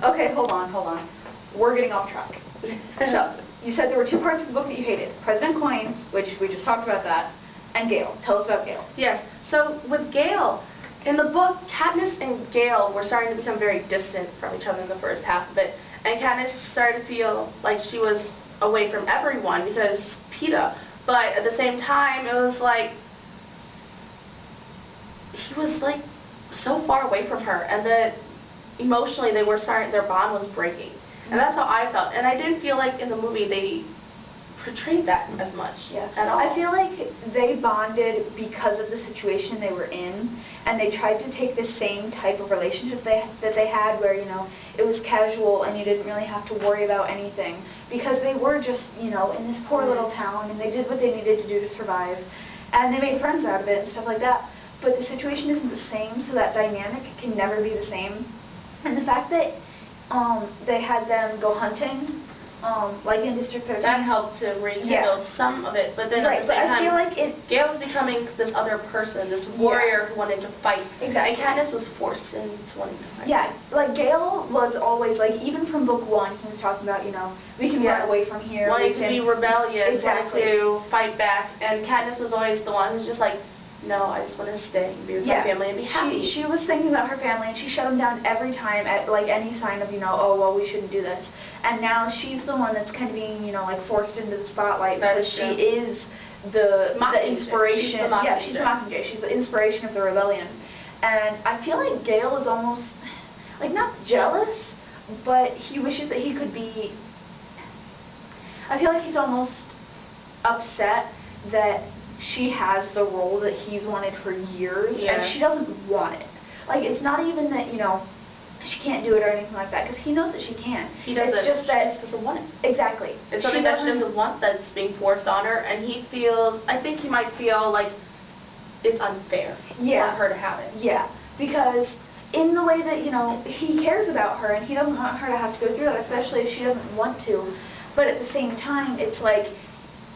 Okay, hold on. We're getting off track. So, you said there were two parts of the book that you hated. President Coin, which we just talked about that, and Gale. Tell us about Gale. Yes. So with Gale, in the book, Katniss and Gale were starting to become very distant from each other in the first half of it. And Katniss started to feel like she was away from everyone because Pt.2. But at the same time, it was like he was like so far away from her, and that emotionally they were starting, their bond was breaking. And that's how I felt. And I didn't feel like in the movie they portrayed that as much at all. I feel like they bonded because of the situation they were in, and they tried to take the same type of relationship that they had where, you know, it was casual and you didn't really have to worry about anything because they were just, you know, in this poor little town and they did what they needed to do to survive and they made friends out of it and stuff like that. But the situation isn't the same, so that dynamic can never be the same. And the fact that they had them go hunting, like in District 13. That helped to rekindle some of it, but then at the same time, I feel like Gale was becoming this other person, this warrior who wanted to fight. Exactly. And Katniss was forced into wanting to fight. Yeah, like Gale was always, like, even from book one, he was talking about, you know, we can run away from here. Wanting to be rebellious, wanting to fight back, and Katniss was always the one who's just like, no, I just want to stay and be with my family and be happy. She was thinking about her family, and she shut them down every time at, like, any sign of, you know, oh, well, we shouldn't do this. And now she's the one that's kind of being, you know, like, forced into the spotlight because she is the inspiration. She's the Mockingjay. She's the inspiration of the rebellion. And I feel like Gale is almost, like, not jealous, but he wishes that he could be, I feel like he's almost upset that she has the role that he's wanted for years, and she doesn't want it. Like, it's not even that, you know, she can't do it or anything like that, because he knows that she can. He doesn't. It's just that she just doesn't want it. Exactly. It's something that she doesn't want that's being forced on her, and he feels, I think he might feel like it's unfair for her to have it. Yeah, because in the way that, you know, he cares about her, and he doesn't want her to have to go through that, especially if she doesn't want to. But at the same time, it's like,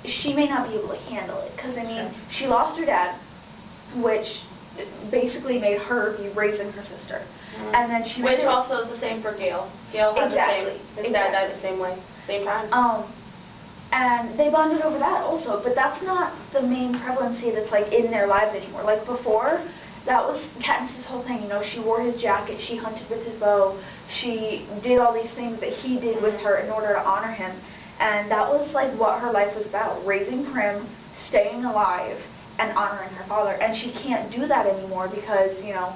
she may not be able to handle it, because, I mean, she lost her dad, which basically made her be raising her sister. And then she Which also the same for Gale. Gale had the same, his dad died the same way, same time. And they bonded over that also, but that's not the main prevalency that's, like, in their lives anymore. Like, before, that was Katniss's whole thing, you know, she wore his jacket, she hunted with his bow, she did all these things that he did with her in order to honor him. And that was, like, what her life was about, raising Prim, staying alive, and honoring her father. And she can't do that anymore because, you know,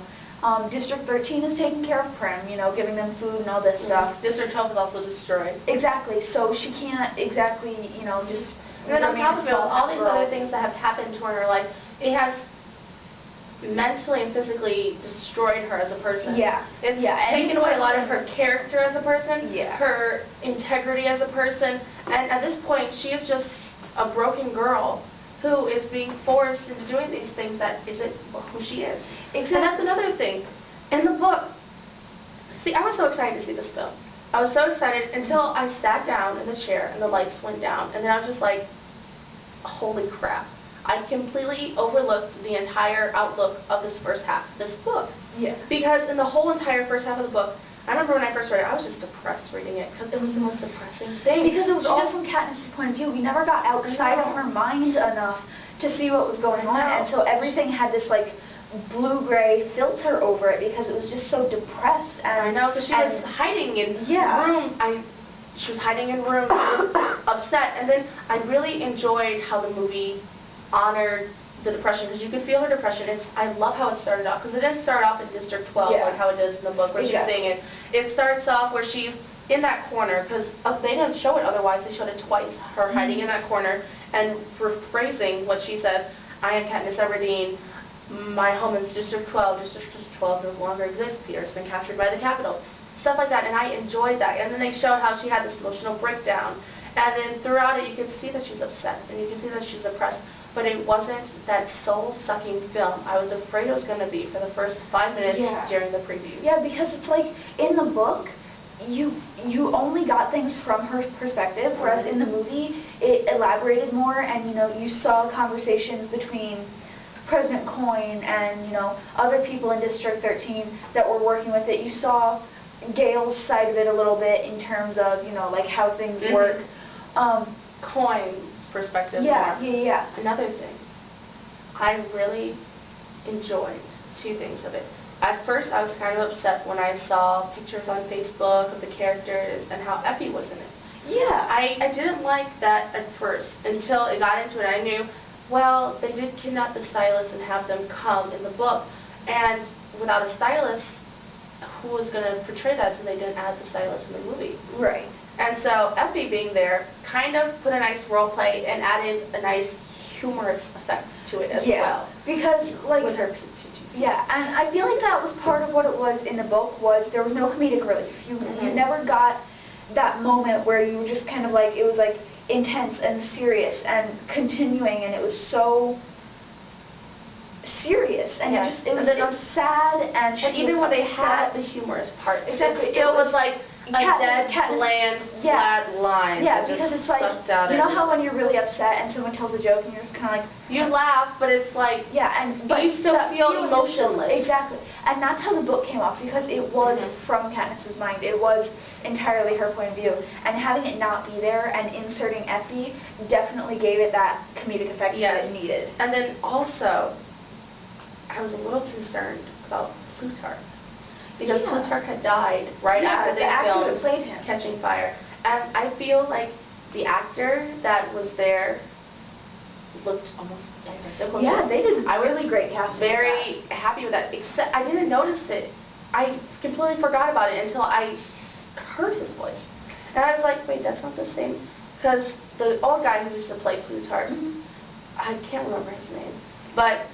District 13 is taking care of Prim, you know, giving them food and all this stuff. District 12 is also destroyed. Exactly, so she can't exactly, you know, just... And then on top of it, with all these other things that have happened to her in her life, it has mentally and physically destroyed her as a person. It's taken away a lot of her character as a person, her integrity as a person, and at this point she is just a broken girl who is being forced into doing these things that isn't who she is. And that's another thing. In the book, see, I was so excited to see this film. I was so excited until I sat down in the chair and the lights went down, and then I was just like, holy crap. I completely overlooked the entire outlook of this first half of this book. Because in the whole entire first half of the book, I remember when I first read it, I was just depressed reading it because it was the most depressing thing. Because it was all from Katniss's point of view. We never got outside of her mind enough to see what was going on, and so everything had this, like, blue-gray filter over it because it was just so depressed. And I know, because she was hiding in rooms. She was hiding in rooms, upset, and then I really enjoyed how the movie honored the depression, because you could feel her depression. I love how it started off, because it didn't start off in District 12 like how it does in the book where she's saying it. It starts off where she's in that corner, because they didn't show it otherwise. They showed it twice, her hiding in that corner and rephrasing what she says, I am Katniss Everdeen, my home is District 12, District 12 no longer exists, Peter has been captured by the Capitol. Stuff like that, and I enjoyed that. And then they showed how she had this emotional breakdown. And then throughout it, you could see that she's upset, and you could see that she's depressed. But it wasn't that soul-sucking film I was afraid it was going to be for the first 5 minutes during the previews. Yeah, because it's like, in the book, you only got things from her perspective, whereas in the movie, it elaborated more, and, you know, you saw conversations between President Coin and, you know, other people in District 13 that were working with it. You saw Gail's side of it a little bit in terms of, you know, like how things work. Coin's perspective. Yeah, more. yeah. Another thing, I really enjoyed two things of it. At first, I was kind of upset when I saw pictures on Facebook of the characters and how Effie was in it. Yeah. I didn't like that at first until it got into it. I knew, well, they did kidnap the stylist and have them come in the book. And without a stylist, who was going to portray that, so they didn't add the stylist in the movie. Right. And so Effie being there kind of put a nice role play and added a nice humorous effect to it as well. Because, like... with her Pt.2. Yeah, and I feel like that was part of what it was in the book, was there was no comedic relief. You never got that moment where you were just kind of like, it was like intense and serious and continuing, and it was so serious, and it was sad, and even when they had the humorous parts, exactly, it still was like a dead, bland, flat line. Yeah, because it's like, you know how when you're really upset and someone tells a joke and you're just kind of like... You laugh, but it's like... Yeah, but you still feel emotionless. Exactly. And that's how the book came off, because it was from Katniss's mind. It was entirely her point of view. And having it not be there and inserting Effie definitely gave it that comedic effect that it needed. And then also, I was a little concerned about Plutarch. Because Plutarch had died right after they filmed played him. Catching Fire. And I feel like the actor that was there looked almost identical to him. They did a really great casting. Very happy with that. Except I didn't notice it. I completely forgot about it until I heard his voice. And I was like, wait, that's not the same. Because the old guy who used to play Plutarch, I can't remember his name, but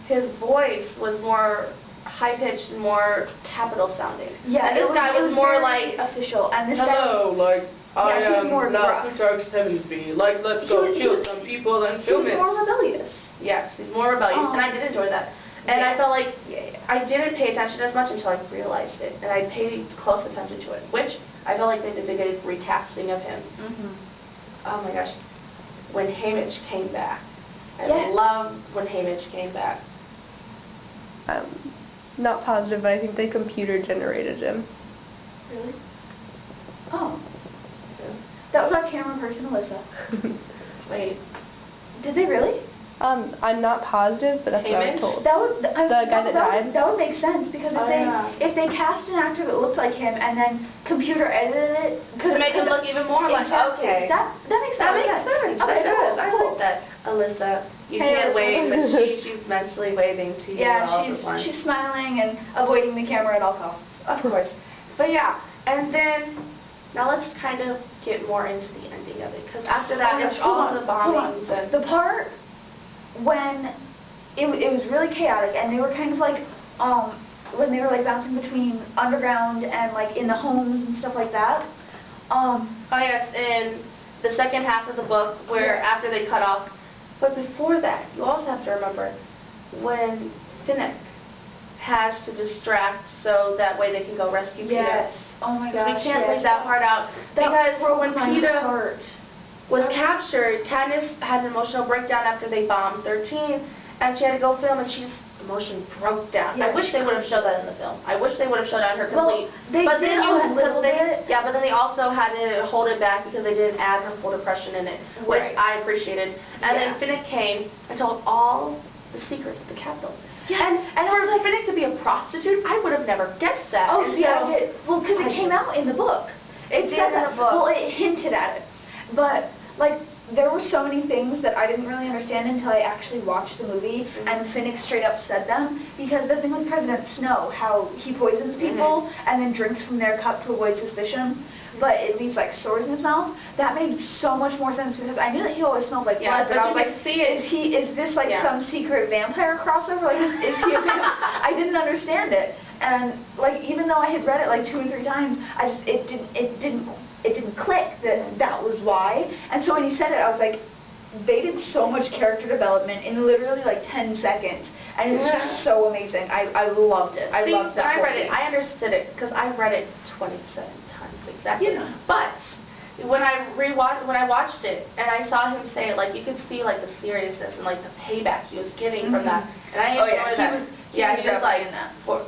his voice was more high-pitched and more capital sounding. Yeah, and this guy was more like official. And this hello, like I am more now Plutarch Heavensby. Like, let's go kill some people and film it. He's more rebellious. Yes, he's more rebellious, and I did enjoy that. And I felt like I didn't pay attention as much until I realized it, and I paid close attention to it, which I felt like they did a good recasting of him. Oh my gosh, when Haymitch came back, I loved when Haymitch came back. Not positive, but I think they computer generated him. Really? Oh. That was our camera person, Alyssa. Wait. Did they really? I'm not positive, but that's what I was told. That would, the guy that died? That would make sense, because if they cast an actor that looked like him and then computer edited it... To make him look even more like, okay. That makes sense. Okay, that does. I like that. Alyssa, you can't wave, but she's mentally waving to you all the time. She's smiling and avoiding the camera at all costs. Of course. But yeah, and then, now let's kind of get more into the ending of it, because after that, it's all the bombings and... The part when it was really chaotic, and they were kind of like, when they were like bouncing between underground and like in the homes and stuff like that. Oh yes, in the second half of the book, where after they cut off, but before that, you also have to remember when Finnick has to distract so that way they can go rescue Peter. Yes. Oh my gosh. We can't leave that part out, because when Peter was captured, Katniss had an emotional breakdown after they bombed 13, and she had to go film, and she's emotion broke down. I wish they would have showed that in the film. I wish they would have showed that in her complete. But then they also had to hold it back because they didn't add her full depression in it, which I appreciated. And then Finnick came and told all the secrets of the Capitol. Yeah, and for Finnick to be a prostitute, I would have never guessed that. Oh, see, I did. Well, because it came out in the book. It did in the book. Well, it hinted at it. But, like, there were so many things that I didn't really understand until I actually watched the movie, and Finnick straight up said them. Because the thing with President Snow, how he poisons people and then drinks from their cup to avoid suspicion, but it leaves like sores in his mouth, that made so much more sense, because I knew that he always smelled like blood, but I was like, is this like some secret vampire crossover? Like, is he a vampire? I didn't understand it. And like, even though I had read it like 2 or 3 times, it didn't click that was why. And so when he said it, I was like, they did so much character development in literally like 10 seconds. And it was just so amazing. I loved it. I loved that. When I read it, I understood it, because I read it 27 times exactly. But when I watched it and I saw him say it, like, you could see like the seriousness and like the payback he was getting from that. And I enjoyed that.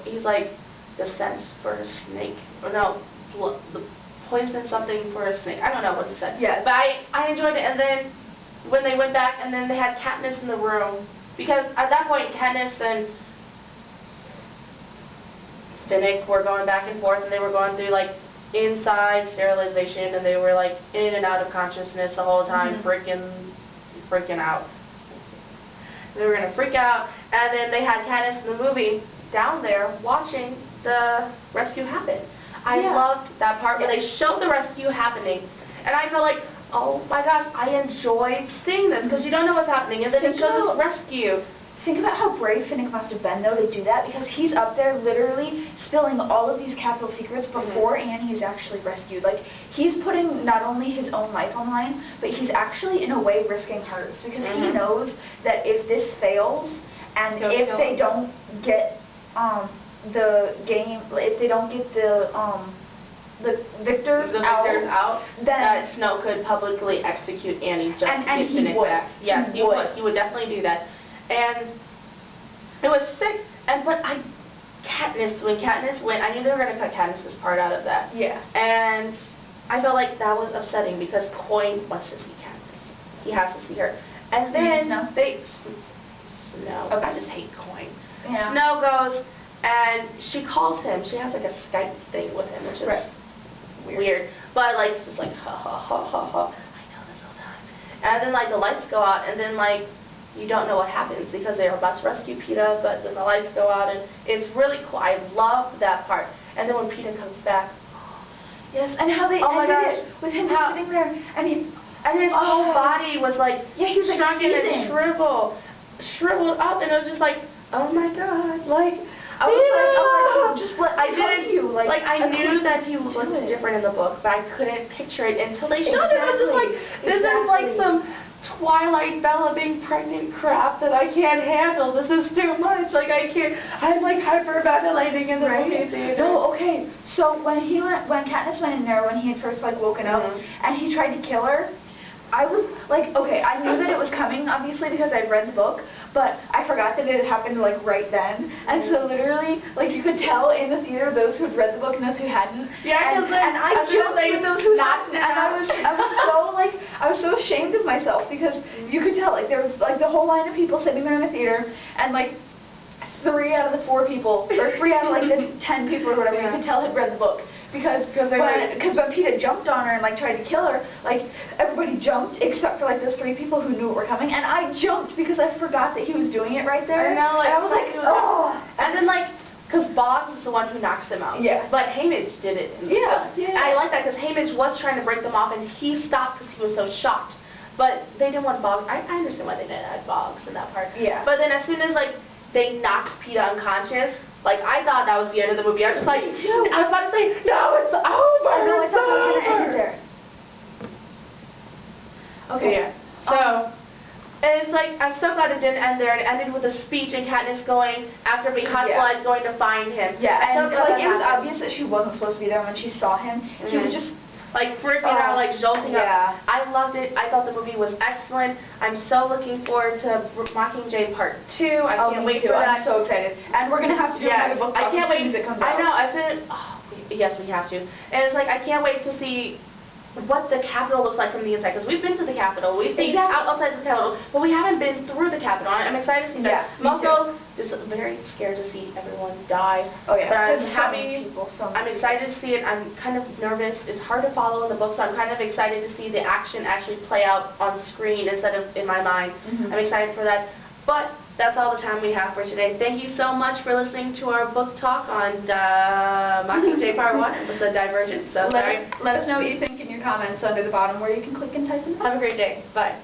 He was like, the scent for a snake. Or no, the poison something for a snake. I don't know what he said. Yeah. But I enjoyed it. And then when they went back and then they had Katniss in the room, because at that point Katniss and Finnick were going back and forth, and they were going through like inside sterilization, and they were like in and out of consciousness the whole time, freaking out. They were gonna freak out, and then they had Katniss in the movie down there watching the rescue happen. I loved that part where they showed the rescue happening, and I felt like, oh my gosh, I enjoyed seeing this because you don't know what's happening, and then it shows this rescue. Think about how brave Finnick must have been, though, to do that, because he's up there literally spilling all of these capital secrets before Annie is actually rescued. Like, he's putting not only his own life on the line, but he's actually, in a way, risking hers, because he knows that if this fails, and if they don't get the game, if they don't get the victors out, then that Snow could publicly execute Annie just to get Finnick back. Yes, he would. He would definitely do that. And it was sick. But when Katniss went, I knew they were going to cut Katniss's part out of that. Yeah. And I felt like that was upsetting because Coin wants to see Katniss. He has to see her. And then Snow. Okay. I just hate Coin. Yeah. Snow goes and she calls him. She has like a Skype thing with him, which is weird. But like it's just like ha ha ha ha ha. I know this whole time. And then like the lights go out, and then like you don't know what happens because they're about to rescue Pt.2, but then the lights go out, and it's really cool. I love that part. And then when Pt.2 comes back, yes, and how they ended it with him just sitting there, and his whole body was like he was shrunken and shriveled up, and it was just like, oh my god, like I was like, just what I didn't like I knew that he looked different in the book, but I couldn't picture it until they showed it. I was just like, this is like some Twilight Bella being pregnant crap that I can't handle. This is too much. Like I can't. I'm like hyperventilating in the movie theater. No, okay. So when Katniss went in there, when he had first like woken up and he tried to kill her, I was like, okay, I knew that it was coming obviously because I'd read the book, but I forgot that it had happened like right then. And so literally, like you could tell in the theater those who had read the book and those who hadn't. Yeah, and I jumped with those who hadn't, and I was so ashamed of myself because you could tell like there was like the whole line of people sitting there in the theater, and like 3 out of the 4 people, or 3 out of like the 10 people or whatever, you could tell had read the book. Because when Peeta jumped on her and like tried to kill her, like everybody jumped except for like those 3 people who knew it were coming, and I jumped because I forgot that he was doing it right there. I know, like, and I was like, oh. And then like, because Boggs is the one who knocks them out. Yeah. But Haymitch did it. Yeah. And I like that because Haymitch was trying to break them off, and he stopped because he was so shocked. But they didn't want Boggs. I understand why they didn't add Boggs in that part. Yeah. But then as soon as like they knocked Peeta unconscious, like I thought that was the end of the movie. I was just like, me too. I was about to say, no, it's over. No, I it's thought over. it was gonna end there. Okay. Yeah. So. It's like, I'm so glad it didn't end there. It ended with a speech and Katniss going, after being hospitalized, going to find him. Yeah, and like it was obvious that she wasn't supposed to be there when she saw him. He was just like freaking out, like jolting up. I loved it. I thought the movie was excellent. I'm so looking forward to Mockingjay Part 2. I can't wait for that. I'm so excited. And we're gonna have to do another book talk as soon as it comes out. I know. I said, yes, we have to. And it's like I can't wait to see what the Capitol looks like from the inside, because we've been to the Capitol, we've seen outside the Capitol, but we haven't been through the Capitol. I'm excited to see that. I'm also just very scared to see everyone die. Oh yeah, but I'm happy. I'm excited to see it. I'm kind of nervous. It's hard to follow in the book, so I'm kind of excited to see the action actually play out on screen instead of in my mind. I'm excited for that. But that's all the time we have for today. Thank you so much for listening to our book talk on Mockingjay Part 1 with the Divergence. So let us know what you think in your comments under the bottom where you can click and type in. Have a great day. Bye.